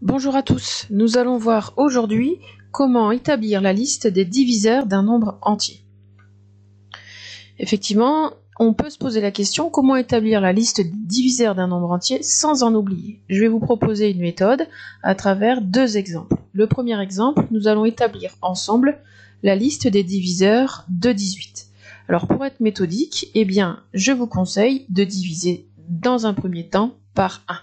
Bonjour à tous, nous allons voir aujourd'hui comment établir la liste des diviseurs d'un nombre entier. Effectivement, on peut se poser la question comment établir la liste des diviseurs d'un nombre entier sans en oublier. Je vais vous proposer une méthode à travers deux exemples. Le premier exemple, nous allons établir ensemble la liste des diviseurs de 18. Alors pour être méthodique, je vous conseille de diviser dans un premier temps par 1.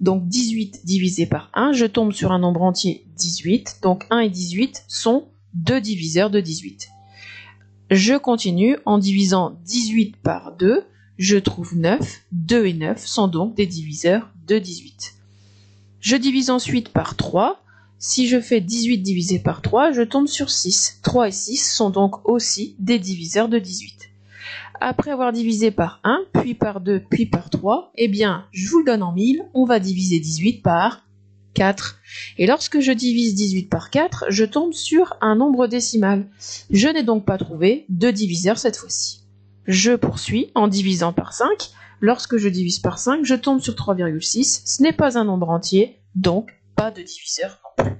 Donc 18 divisé par 1, je tombe sur un nombre entier 18, donc 1 et 18 sont deux diviseurs de 18. Je continue en divisant 18 par 2, je trouve 9, 2 et 9 sont donc des diviseurs de 18. Je divise ensuite par 3, si je fais 18 divisé par 3, je tombe sur 6, 3 et 6 sont donc aussi des diviseurs de 18. Après avoir divisé par 1, puis par 2, puis par 3, je vous le donne en mille, on va diviser 18 par 4. Et lorsque je divise 18 par 4, je tombe sur un nombre décimal. Je n'ai donc pas trouvé de diviseur cette fois-ci. Je poursuis en divisant par 5. Lorsque je divise par 5, je tombe sur 3,6. Ce n'est pas un nombre entier, donc pas de diviseur non plus.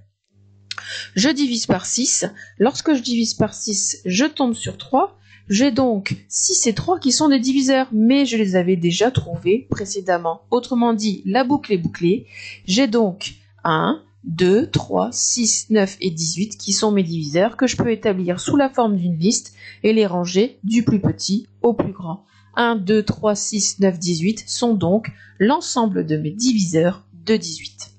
Je divise par 6. Lorsque je divise par 6, je tombe sur 3. J'ai donc 6 et 3 qui sont des diviseurs, mais je les avais déjà trouvés précédemment. Autrement dit, la boucle est bouclée. J'ai donc 1, 2, 3, 6, 9 et 18 qui sont mes diviseurs que je peux établir sous la forme d'une liste et les ranger du plus petit au plus grand. 1, 2, 3, 6, 9, 18 sont donc l'ensemble de mes diviseurs de 18.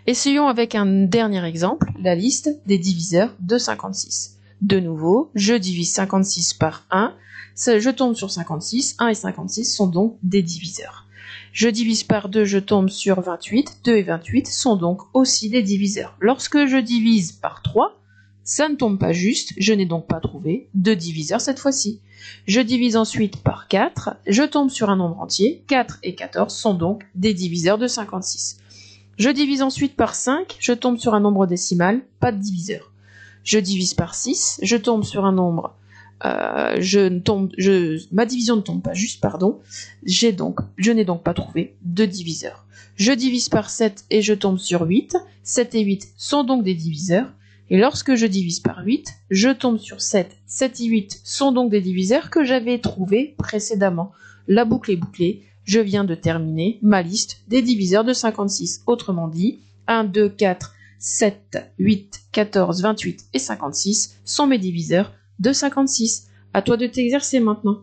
Essayons avec un dernier exemple, la liste des diviseurs de 56. De nouveau, je divise 56 par 1, je tombe sur 56, 1 et 56 sont donc des diviseurs. Je divise par 2, je tombe sur 28, 2 et 28 sont donc aussi des diviseurs. Lorsque je divise par 3, ça ne tombe pas juste, je n'ai donc pas trouvé de diviseur cette fois-ci. Je divise ensuite par 4, je tombe sur un nombre entier, 4 et 14 sont donc des diviseurs de 56. Je divise ensuite par 5, je tombe sur un nombre décimal, pas de diviseur. Je divise par 6, je tombe sur un nombre, ma division ne tombe pas juste, pardon, je n'ai donc pas trouvé de diviseur. Je divise par 7 et je tombe sur 8, 7 et 8 sont donc des diviseurs, et lorsque je divise par 8, je tombe sur 7, 7 et 8 sont donc des diviseurs que j'avais trouvés précédemment. La boucle est bouclée, je viens de terminer ma liste des diviseurs de 56, autrement dit, 1, 2, 4, 7, 8, 14, 28 et 56 sont mes diviseurs de 56. À toi de t'exercer maintenant.